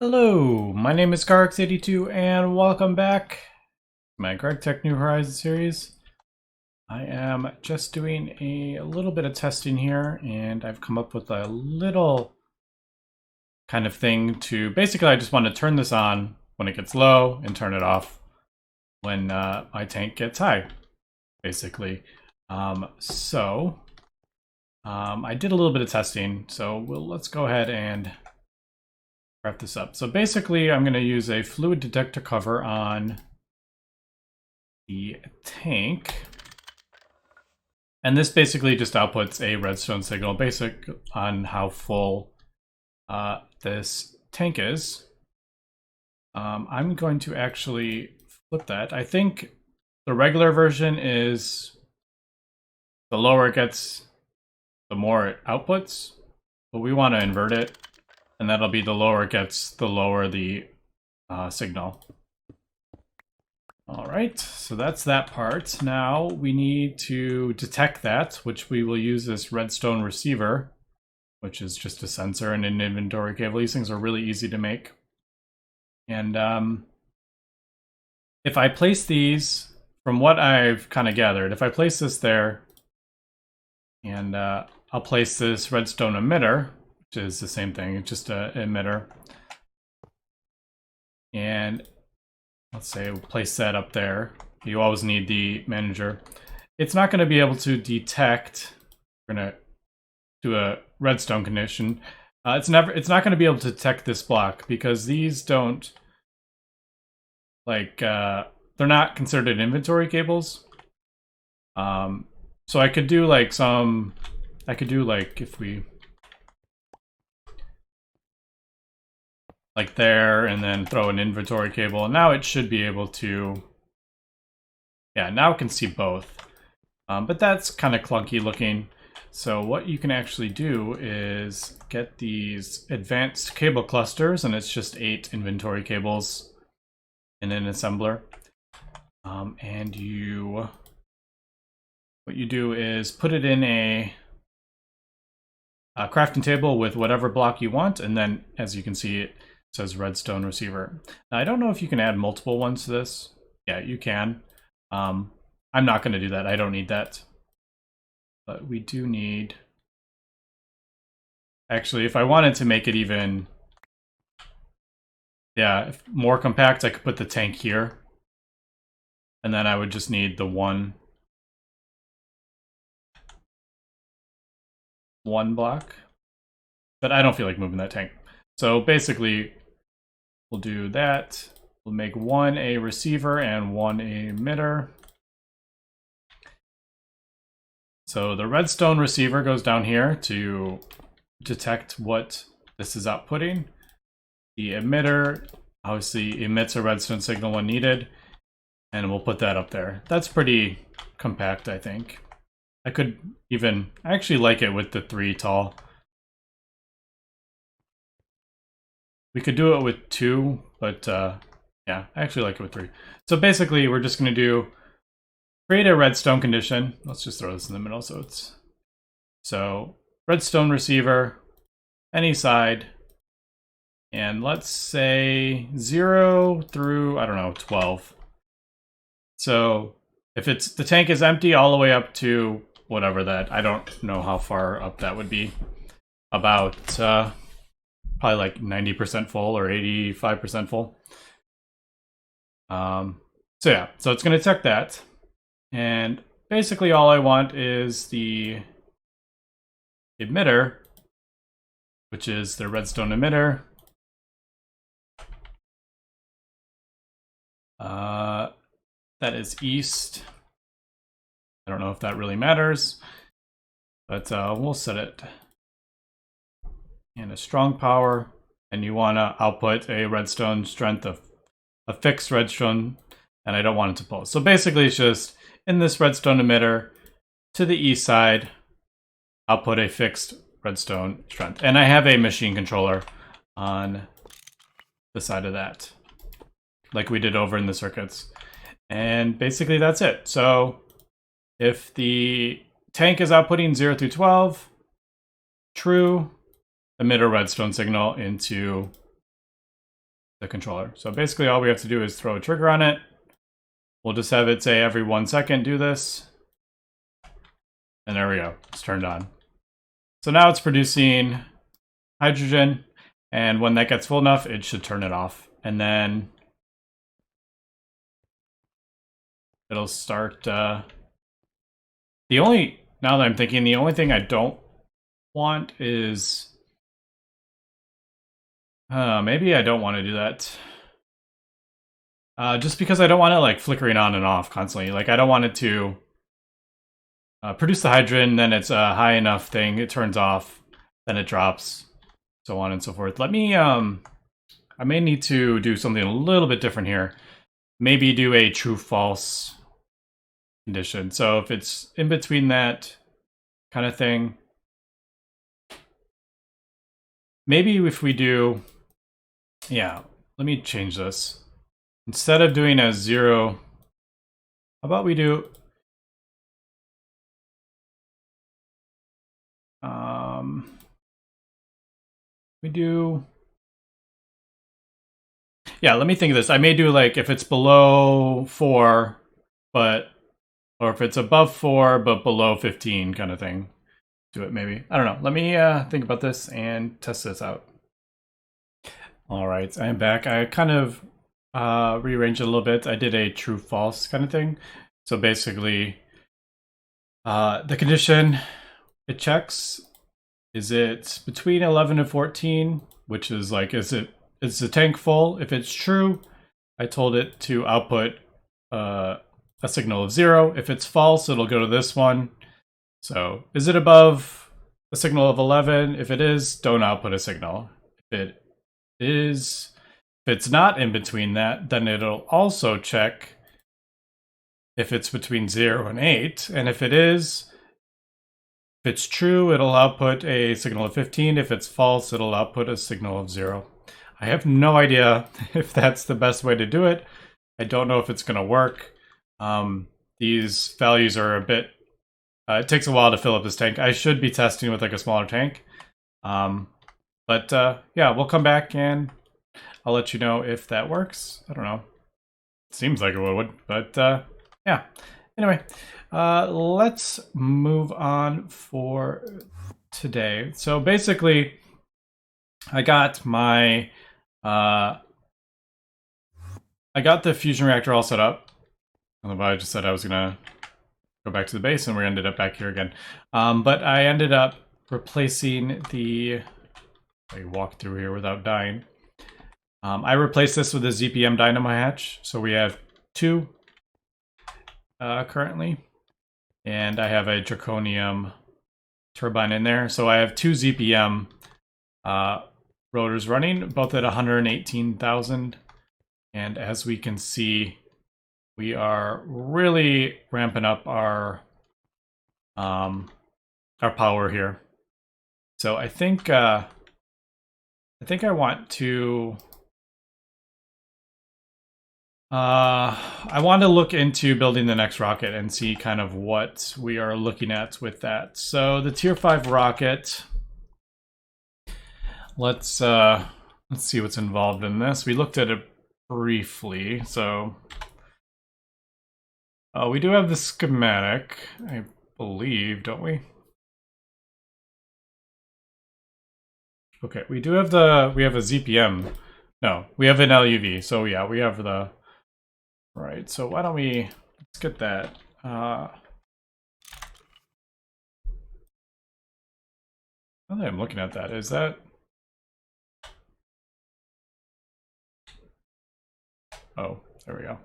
Hello, my name is Garx82 and welcome back to my Gregtech New Horizons series. I am just doing a little bit of testing here and I've come up with a little kind of thing to basically I just want to turn this on when it gets low and turn it off when my tank gets high, basically. I did a little bit of testing, so let's go ahead and wrap this up. So basically, I'm going to use a fluid detector cover on the tank. And this basically just outputs a redstone signal basic on how full this tank is. I'm going to actually flip that. I think the regular version is the lower it gets, the more it outputs. But we want to invert it. And that'll be the lower it gets, the lower the signal. All right, so that's that part. Now we need to detect that, which we will use this redstone receiver, which is just a sensor and an inventory cable. These things are really easy to make. And if I place these, from what I've kind of gathered, if I place this there, and I'll place this redstone emitter, which is the same thing, it's just an emitter. And let's say we'll place that up there. You always need the manager. It's not going to be able to detect. We're going to do a redstone condition. It's not going to be able to detect this block because these don't they're not considered inventory cables. So I could do like if we like there and then throw an inventory cable, and now it should be able to, yeah, now it can see both. But that's kind of clunky looking. So what you can actually do is get these advanced cable clusters, and it's just 8 inventory cables in an assembler. And what you do is put it in a crafting table with whatever block you want, and then as you can see, it says redstone receiver. Now, I don't know if you can add multiple ones to this. Yeah, you can. I'm not going to do that. I don't need that. But we do need... Actually, if I wanted to make it even... Yeah, more compact, I could put the tank here. And then I would just need the one block. But I don't feel like moving that tank. So basically, we'll do that. We'll make one a receiver and one a emitter. So the redstone receiver goes down here to detect what this is outputting. The emitter obviously emits a redstone signal when needed, and we'll put that up there. That's pretty compact, I think. I actually like it with the 3 tall. We could do it with 2, but yeah, I actually like it with 3. So basically, we're just going to create a redstone condition. Let's just throw this in the middle so redstone receiver, any side, and let's say 0 through, I don't know, 12. So if the tank is empty all the way up to whatever that, I don't know how far up that would be. About probably like 90% full or 85% full. So yeah, so it's going to detect that. And basically all I want is the emitter, which is the redstone emitter. That is east. I don't know if that really matters, but we'll set it in a strong power, and you want to output a redstone strength of a fixed redstone, and I don't want it to pulse. So basically it's just in this redstone emitter to the east side, output a fixed redstone strength. And I have a machine controller on the side of that, like we did over in the circuits. And basically that's it. So if the tank is outputting 0 through 12, true, emit a redstone signal into the controller. So basically all we have to do is throw a trigger on it. We'll just have it say every 1 second do this. And there we go, it's turned on. So now it's producing hydrogen, and when that gets full enough, it should turn it off. And then it'll start, now that I'm thinking, the only thing I don't want is, maybe I don't want to do that. Just because I don't want it like flickering on and off constantly. Like I don't want it to produce the hydrogen, then it's a high enough thing, it turns off, then it drops, so on and so forth. Let me, I may need to do something a little bit different here. Maybe do a true-false condition. So if it's in between that kind of thing, maybe if we do, yeah, let me change this. Instead of doing a 0, how about we do, yeah, let me think of this. I may do like if it's below 4, or if it's above 4 but below 15 kind of thing. Do it maybe. I don't know. Let me think about this and test this out. All right, I am back. I kind of rearranged it a little bit. I did a true-false kind of thing. So basically, the condition it checks, is it between 11 and 14, which is like, is the tank full? If it's true, I told it to output a signal of 0. If it's false, it'll go to this one. So is it above a signal of 11? If it is, don't output a signal. If it's not in between that, then it'll also check if it's between 0 and 8. And if it's true, it'll output a signal of 15. If it's false, it'll output a signal of 0. I have no idea if that's the best way to do it. I don't know if it's going to work. These values are a bit... it takes a while to fill up this tank. I should be testing with like a smaller tank. But yeah, we'll come back and I'll let you know if that works. I don't know. It seems like it would, but yeah. Anyway, let's move on for today. So basically, I got my I got the fusion reactor all set up. Although I just said I was gonna go back to the base, and we ended up back here again. But I ended up replacing the. I walk through here without dying. I replaced this with a ZPM dynamo hatch, so we have 2 currently, and I have a draconium turbine in there. So I have 2 ZPM rotors running, both at 118,000. And as we can see, we are really ramping up our power here. So I think I want to. I want to look into building the next rocket and see kind of what we are looking at with that. So the Tier 5 rocket. Let's see what's involved in this. We looked at it briefly, so we do have the schematic, I believe, don't we? Okay, we do have we have a ZPM. No, we have an LUV. So yeah, we have the. Right. So why don't let's get that. Now that I'm looking at that, is that? Oh, there we go.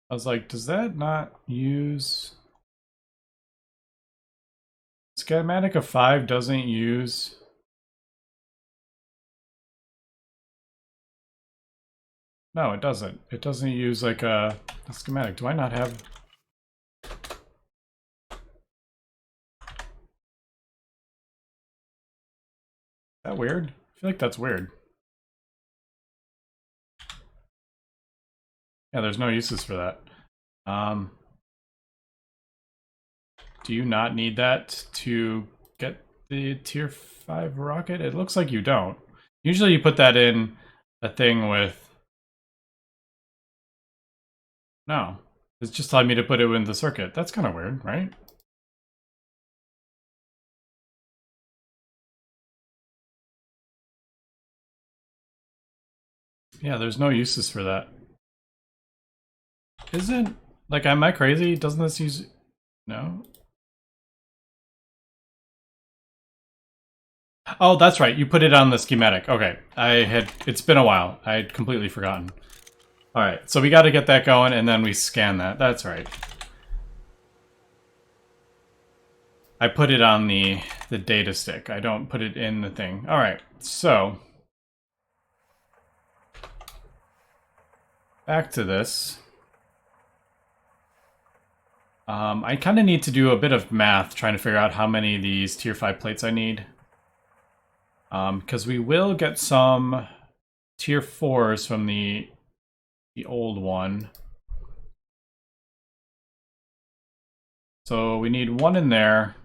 I was like, does that not use... Schematic of 5 doesn't use... No, it doesn't. It doesn't use like a schematic. Do I not have... Is that weird? I feel like that's weird. Yeah, there's no uses for that. Do you not need that to get the tier 5 rocket? It looks like you don't. Usually you put that in a thing with... No. It's just telling me to put it in the circuit. That's kind of weird, right? Yeah, there's no uses for that. Isn't... Like, am I crazy? Doesn't this use... No? Oh, that's right. You put it on the schematic. Okay. It's been a while. I'd completely forgotten. Alright, so we got to get that going, and then we scan that. That's right. I put it on the data stick. I don't put it in the thing. Alright, so... Back to this. I kind of need to do a bit of math trying to figure out how many of these tier 5 plates I need. Because we will get some tier 4s from the old one. So we need one in there.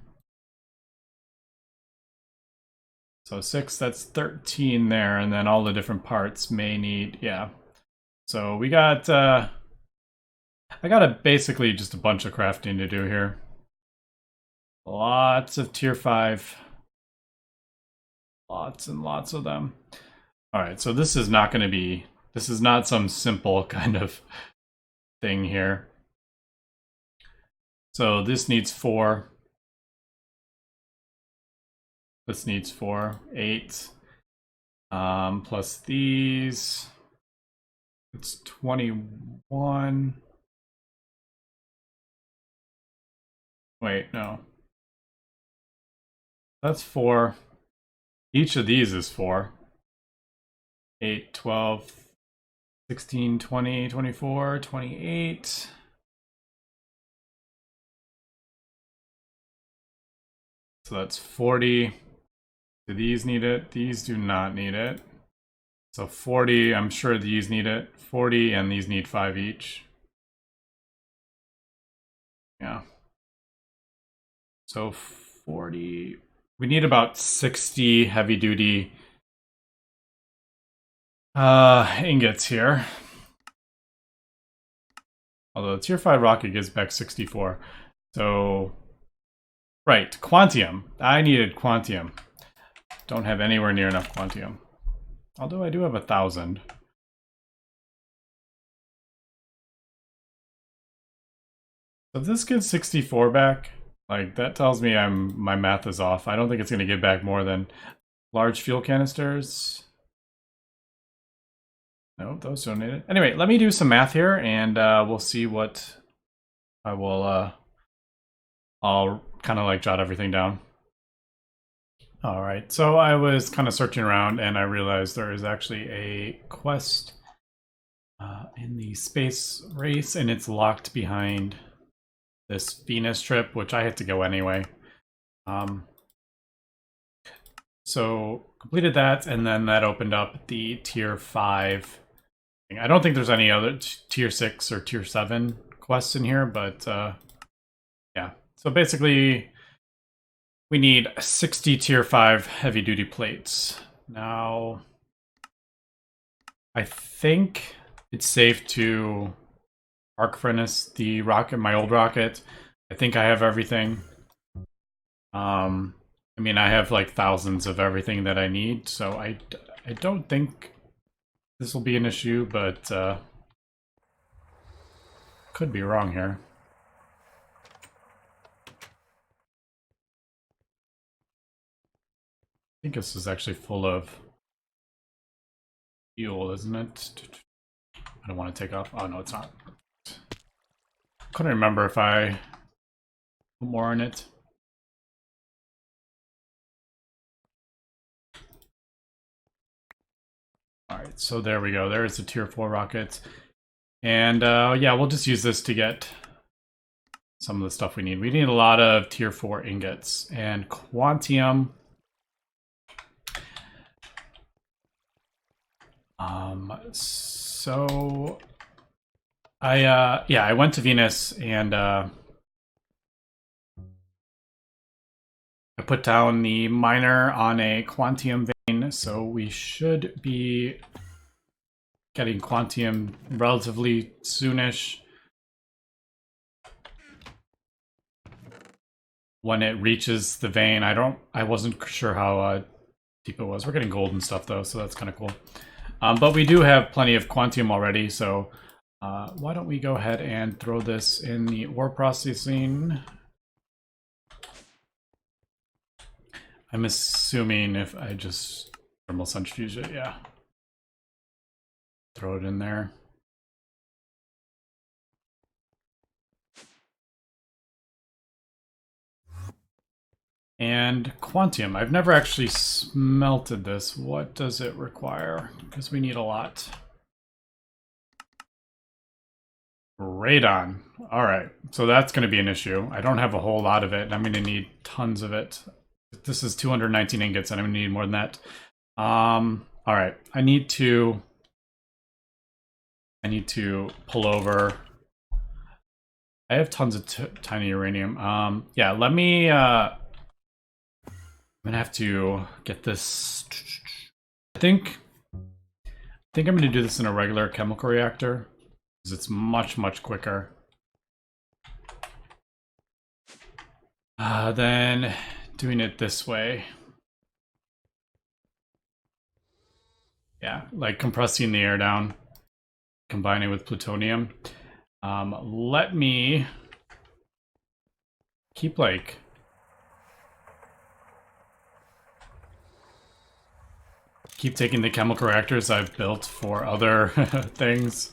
So 6, that's 13 there, and then all the different parts may need, yeah. So we got, I got basically just a bunch of crafting to do here. Lots of tier 5. Lots and lots of them. Alright, so this is not going to be, this is not some simple kind of thing here. So this needs 4. This needs 4. 8. Plus these. It's 21. Wait, no. That's 4. Each of these is 4. 8, 12, 16, 20, 24, 28. So that's 40. Do these need it? These do not need it. So 40, I'm sure these need it. 40, and these need 5 each. Yeah. So 40. We need about 60 heavy-duty ingots here. Although tier 5 rocket gives back 64. So, right, quantium. I needed quantium. Don't have anywhere near enough quantium. Although I do have 1,000. So if this gives 64 back, like that tells me my math is off. I don't think it's going to give back more than large fuel canisters. No, those don't need it. Anyway, let me do some math here, and we'll see what I will. I'll kind of like jot everything down. All right, so I was kind of searching around, and I realized there is actually a quest in the space race, and it's locked behind this Venus trip, which I had to go anyway. So completed that, and then that opened up the tier 5. I don't think there's any other tier 6 or tier 7 quests in here, but yeah. So basically, we need 60 tier 5 heavy-duty plates. Now, I think it's safe to arc furnace the rocket, my old rocket. I think I have everything. I mean, I have like thousands of everything that I need, so I don't think this will be an issue, but could be wrong here. I think this is actually full of fuel, isn't it? I don't want to take off. Oh, no, it's not. Couldn't remember if I put more in it. Alright, so there we go. There's the tier 4 rocket. And yeah, we'll just use this to get some of the stuff we need. We need a lot of tier 4 ingots and quantium. So I went to Venus and I put down the miner on a quantium vein, so we should be getting quantium relatively soonish. When it reaches the vein, I wasn't sure how deep it was. We're getting gold and stuff though, so that's kind of cool. But we do have plenty of quantium already, so why don't we go ahead and throw this in the ore processing. I'm assuming if I just thermal centrifuge it, yeah. Throw it in there. And quantium. I've never actually smelted this. What does it require? Because we need a lot. Radon. All right. So that's going to be an issue. I don't have a whole lot of it. I'm going to need tons of it. This is 219 ingots, and I'm going to need more than that. All right. I need to pull over. I have tons of tiny uranium. Yeah, let me I'm gonna have to get this. I think I'm gonna do this in a regular chemical reactor because it's much quicker. Then doing it this way. Yeah, like compressing the air down, combining with plutonium. Let me keep taking the chemical reactors I've built for other things.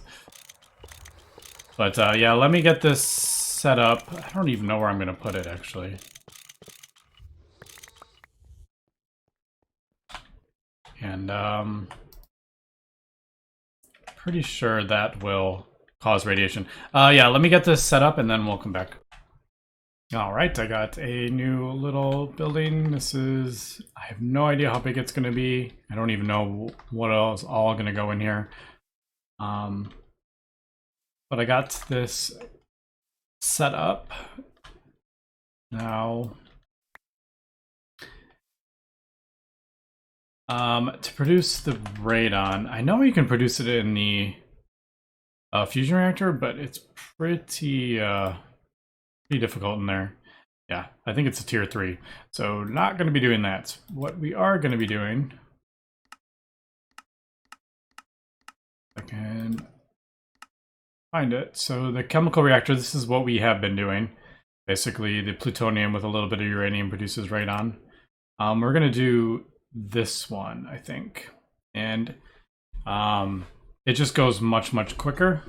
But yeah, let me get this set up. I don't even know where I'm gonna put it actually. And pretty sure that will cause radiation. Yeah, let me get this set up and then we'll come back. All right, I got a new little building. I have no idea how big it's going to be. I don't even know what else all going to go in here. But I got this set up. Now, to produce the radon, I know you can produce it in the fusion reactor, but it's pretty difficult in there. Yeah, I think it's a tier 3. So not going to be doing that. What we are going to be doing, I can find it. So the chemical reactor, this is what we have been doing. Basically, the plutonium with a little bit of uranium produces radon. We're going to do this one, I think. And it just goes much quicker.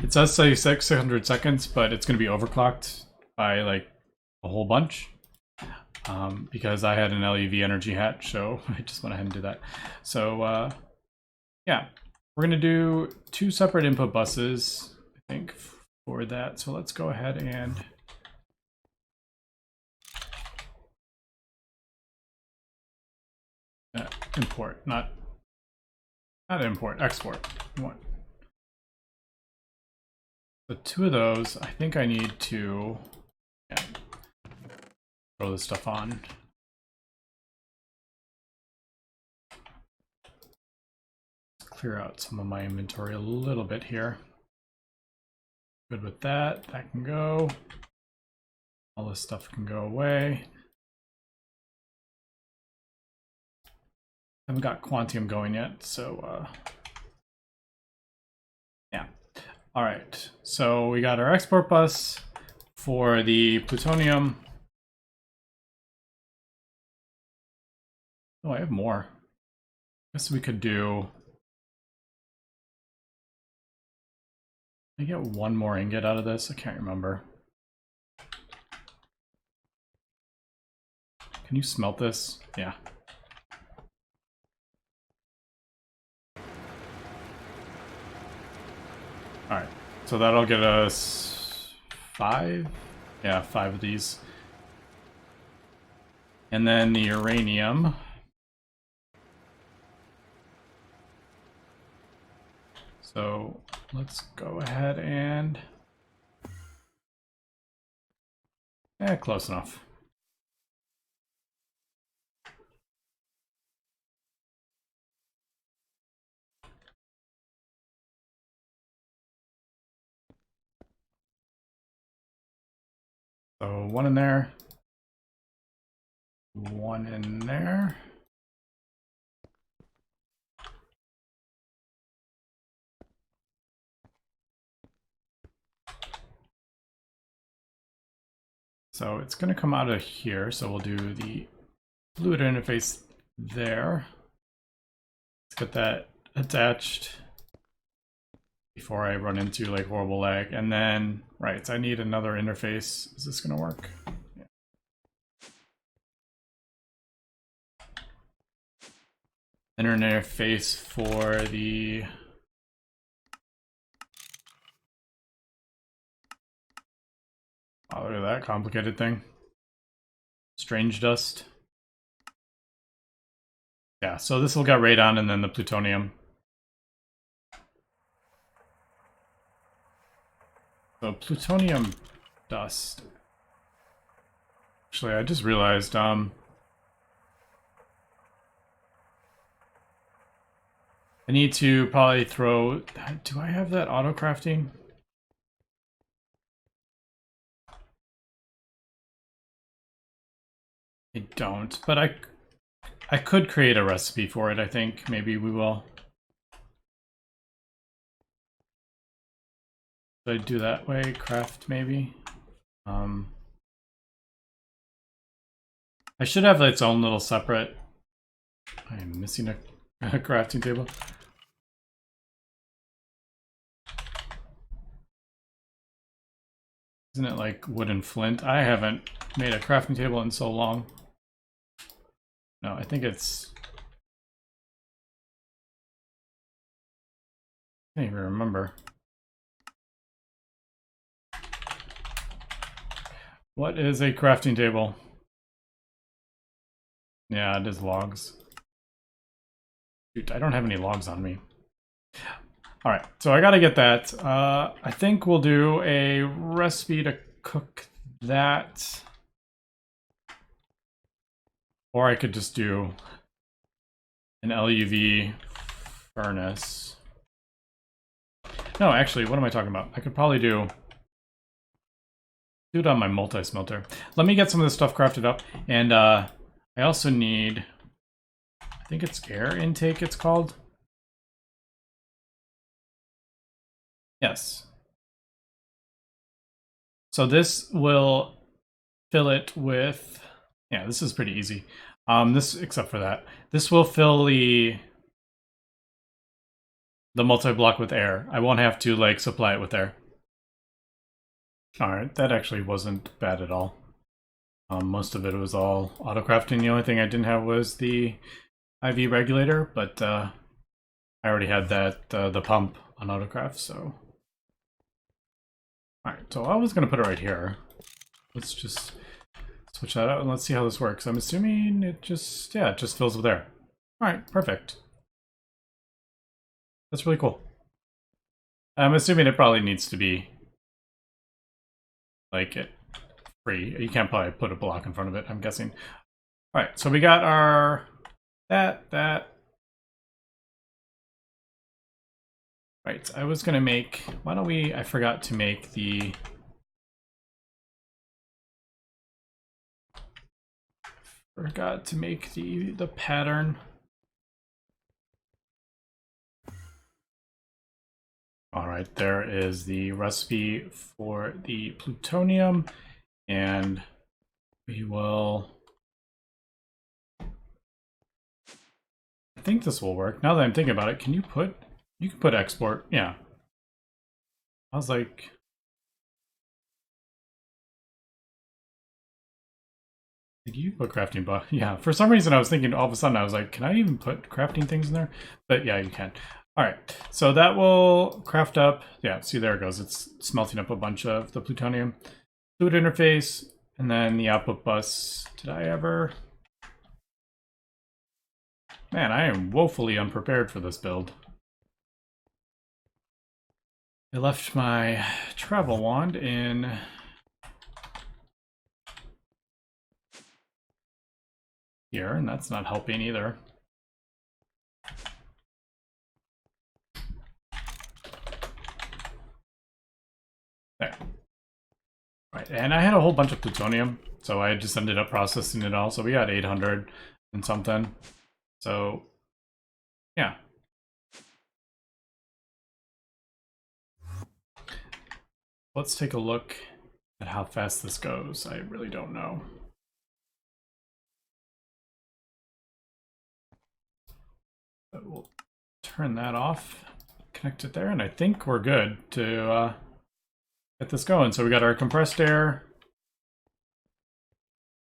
It does say 600 seconds, but it's going to be overclocked by like a whole bunch because I had an LUV energy hat, so I just went ahead and did that. So yeah, we're going to do 2 separate input buses, I think, for that. So let's go ahead and import, not import, export. What? So 2 of those, I think I need to throw this stuff on. Let's clear out some of my inventory a little bit here. Good with that. That can go. All this stuff can go away. Haven't got quantium going yet, so yeah. All right, so we got our export bus for the plutonium. Oh, I have more. I guess we could do. Can I get 1 more ingot out of this? I can't remember. Can you smelt this? Yeah. All right, so that'll get us 5. Yeah, 5 of these. And then the uranium. So let's go ahead and, close enough. So one in there. One in there. So it's going to come out of here. So we'll do the fluid interface there. Let's get that attached before I run into like horrible lag. And then, right, I need another interface. Is this going to work? Yeah. Interface for the oh, look at that complicated thing. Strange dust. Yeah, so this will get radon and then the plutonium. So plutonium dust. Actually, I just realized, I need to probably throw... Do I have that auto crafting? I don't, but I could create a recipe for it, I think. Maybe we will. Should I do that way? Craft, maybe? I should have its own little separate... I am missing a crafting table. Isn't it like wood and flint? I haven't made a crafting table in so long. No, I think it's... I can't even remember. What is a crafting table? Yeah, it is logs. Shoot, I don't have any logs on me. Alright, so I gotta get that. I think we'll do a recipe to cook that. Or I could just do an LUV furnace. No, actually, what am I talking about? I could probably do it on my multi-smelter. Let me get some of this stuff crafted up. And I also need, I think it's air intake it's called. Yes. So this will fill it with, yeah, this is pretty easy. This, except for that, this will fill the multi-block with air. I won't have to like supply it with air. Alright, that actually wasn't bad at all. Most of it was all auto-crafting. The only thing I didn't have was the IV regulator, but I already had that, the pump on autocraft, so... Alright, so I was going to put it right here. Let's just switch that out and let's see how this works. I'm assuming it just, yeah, it just fills with air. Alright, perfect. That's really cool. I'm assuming it probably needs to be like it free. You can't probably put a block in front of it, I'm guessing. Alright, so we got our that. Right, I was gonna make, why don't we, I forgot to make the pattern. All right, there is the recipe for the plutonium, and we will, I think this will work. Now that I'm thinking about it, you can put export, yeah. I was like, did you put crafting block? Yeah, for some reason I was thinking, all of a sudden I was like, can I even put crafting things in there? But yeah, you can. All right, so that will craft up. Yeah, see, there it goes. It's smelting up a bunch of the plutonium. Fluid interface, and then the output bus. Did I ever? Man, I am woefully unprepared for this build. I left my travel wand in here, and that's not helping either. There. Right, and I had a whole bunch of plutonium, so I just ended up processing it all. So we got 800 and something. So yeah. Let's take a look at how fast this goes. I really don't know. But we'll turn that off, connect it there, and I think we're good to get this going. So we got our compressed air,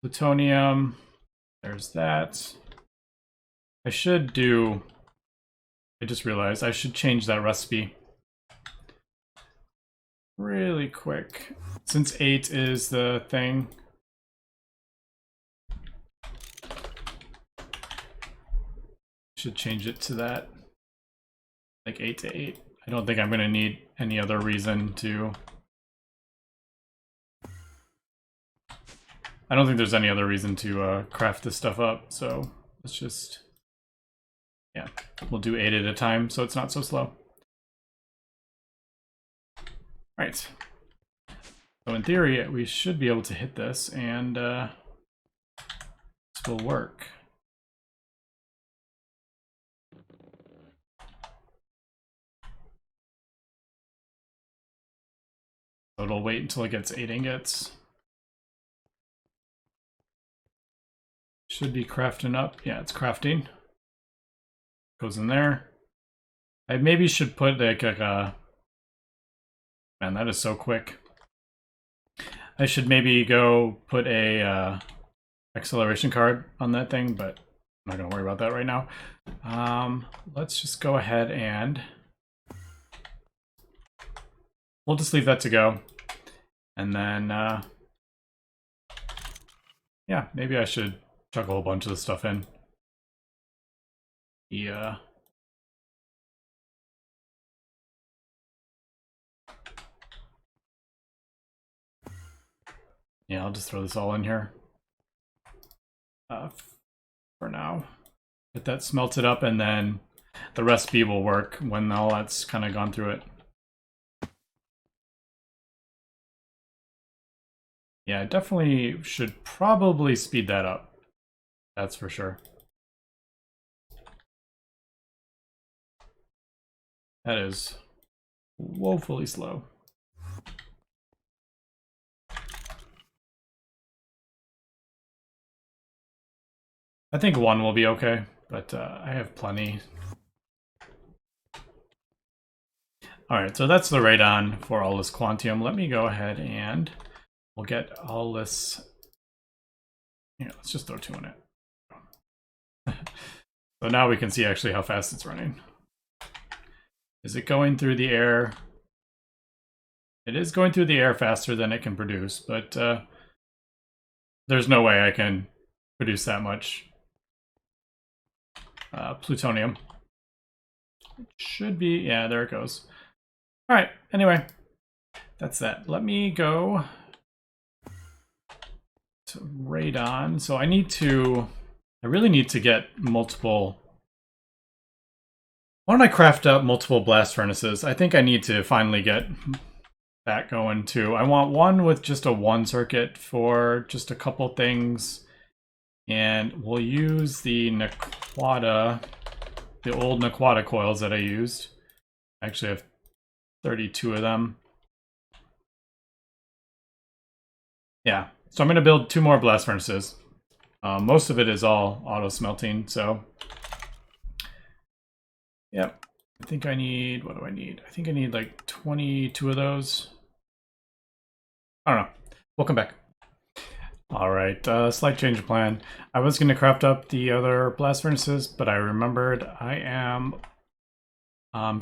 plutonium, there's that. I just realized I should change that recipe really quick. Since 8 is the thing, should change it to that, like 8 to 8. I don't think I'm going to need any other reason to... I don't think there's any other reason to craft this stuff up, so let's just... yeah, we'll do 8 at a time so it's not so slow. Right. So in theory, we should be able to hit this, and this will work. So it'll wait until it gets 8 ingots. Should be crafting up. Yeah, it's crafting. Goes in there. I maybe should put like a... man, that is so quick. I should maybe go put a acceleration card on that thing, but I'm not going to worry about that right now. Let's just go ahead and... we'll just leave that to go. And then, yeah, maybe I should chuck a whole bunch of this stuff in. Yeah. Yeah, I'll just throw this all in here. For now. Get that smelted up, and then the recipe will work when all that's kind of gone through it. Yeah, I definitely should probably speed that up. That's for sure. That is woefully slow. I think 1 will be okay, but I have plenty. Alright, so that's the radon for all this quantium. Let me go ahead and we'll get all this... here, let's just throw 2 in it. So now we can see actually how fast it's running. Is it going through the air? It is going through the air faster than it can produce, but there's no way I can produce that much plutonium. It should be, yeah, there it goes. All right, anyway, that's that. Let me go to radon. So I really need to get multiple... why don't I craft up multiple blast furnaces? I think I need to finally get that going too. I want one with just a 1 circuit for just a couple things. And we'll use the Naquata, the old Naquata coils that I used. I actually have 32 of them. Yeah, so I'm going to build 2 more blast furnaces. Most of it is all auto smelting, so... yep. I think I need... what do I need? I think I need like 22 of those. I don't know. We'll come back. Alright, slight change of plan. I was going to craft up the other blast furnaces, but I remembered I am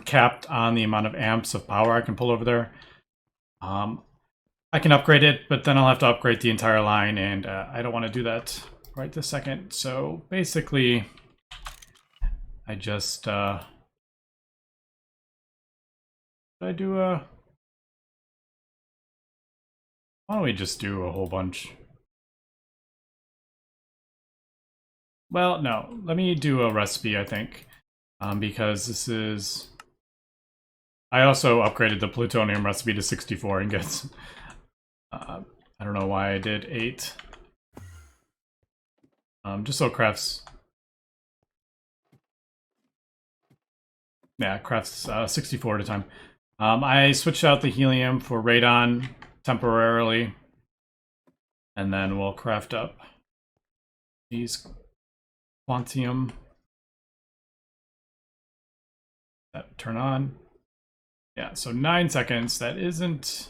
capped on the amount of amps of power I can pull over there. I can upgrade it, but then I'll have to upgrade the entire line, and I don't want to do that right this second. So basically, I just... I do a... why don't we just do a whole bunch? Well, no. Let me do a recipe, I think. Because this is... I also upgraded the plutonium recipe to 64 ingots. I don't know why I did 8. Just so it crafts. Yeah, it crafts 64 at a time. I switched out the helium for radon temporarily. And then we'll craft up these quantium. That turn on. Yeah, so 9 seconds. That isn't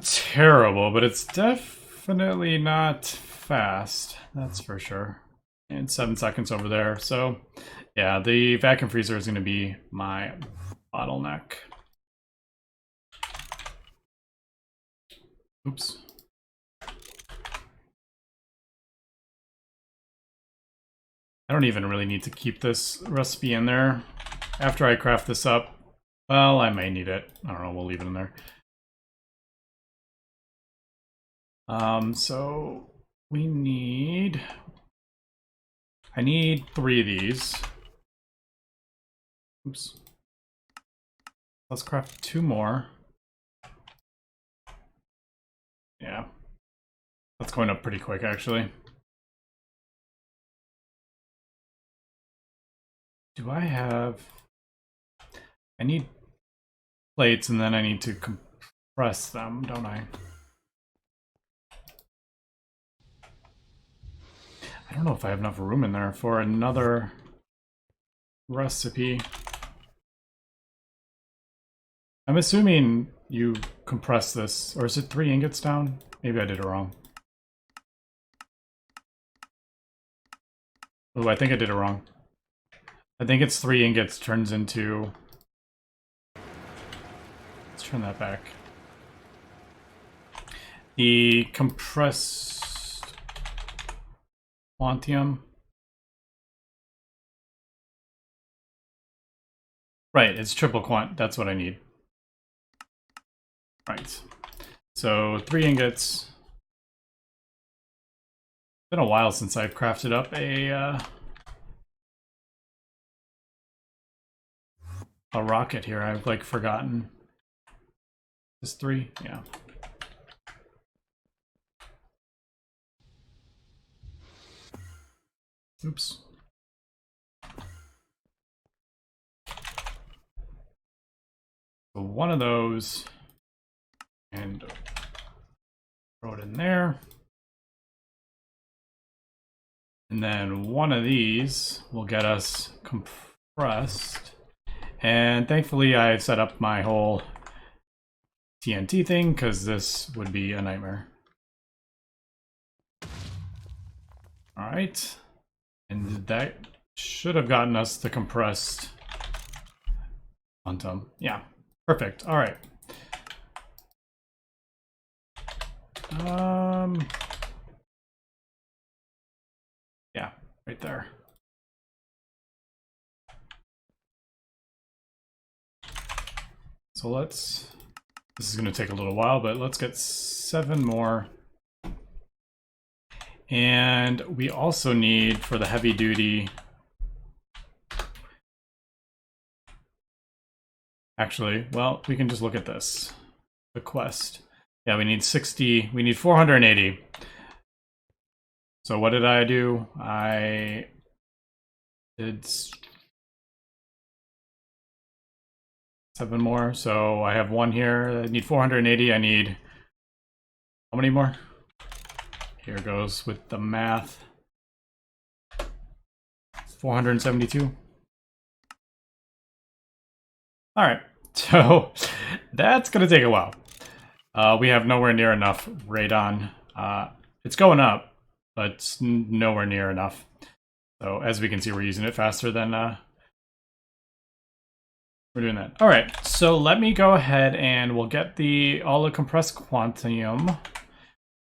terrible, but it's definitely not fast. That's for sure. And 7 seconds over there. So yeah, the vacuum freezer is going to be my bottleneck. Oops. I don't even really need to keep this recipe in there. After I craft this up, well, I may need it. I don't know, we'll leave it in there. So we need... I need 3 of these. Oops. Let's craft 2 more. Yeah. That's going up pretty quick, actually. Do I have... I need plates, and then I need to compress them, don't I? I don't know if I have enough room in there for another recipe. I'm assuming you compress this, or is it 3 ingots down? Maybe I did it wrong. Oh, I think I did it wrong. I think it's 3 ingots turns into... Let's turn that back. The compressed quantium. Right, it's triple quant. That's what I need. Right. So 3 ingots. It's been a while since I've crafted up a rocket here. I've like forgotten. Is 3? Yeah. Oops. So one of those, and throw it in there. And then one of these will get us compressed. And thankfully I've set up my whole TNT thing, because this would be a nightmare. Alright. And that should have gotten us the compressed quantum. Yeah. Perfect. Alright. Yeah, right there. So let's... This is going to take a little while, but let's get 7 more. And we also need, for the heavy duty... Actually, well, we can just look at this. The quest. Yeah, we need 60, we need 480. So what did I do? I did 7 more. So I have 1 here. I need 480. I need, how many more? Here goes with the math. 472. All right, so that's gonna take a while. We have nowhere near enough radon. It's going up, but it's nowhere near enough. So as we can see, we're using it faster than we're doing that. All right, so let me go ahead and we'll get all the compressed quantium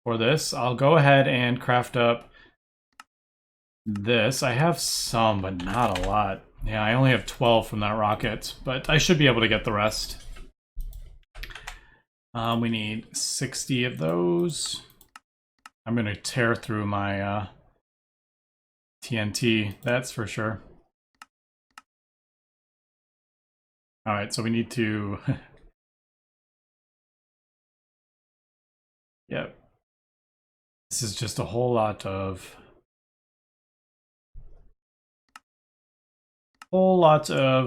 for this. I'll go ahead and craft up this. I have some, but not a lot. Yeah, I only have 12 from that rocket, but I should be able to get the rest. We need 60 of those. I'm going to tear through my TNT, that's for sure. All right, so we need to Yep. This is just a whole lot of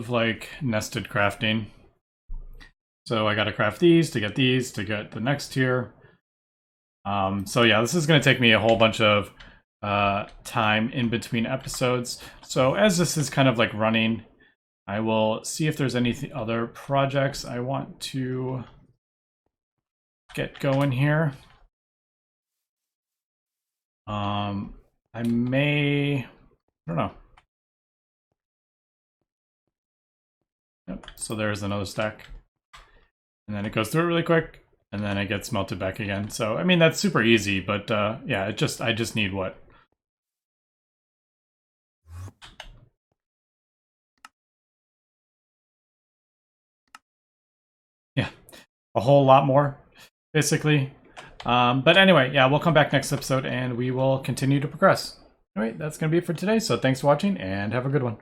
like nested crafting. So I got to craft these to get the next tier. So yeah, this is going to take me a whole bunch of time in between episodes. So as this is kind of like running, I will see if there's any other projects I want to get going here. I don't know. Yep, so there's another stack. And then it goes through it really quick, and then it gets melted back again. So, I mean, that's super easy, but yeah, I just need what? Yeah, a whole lot more, basically. But anyway, yeah, we'll come back next episode, and we will continue to progress. All right, that's going to be it for today, so thanks for watching, and have a good one.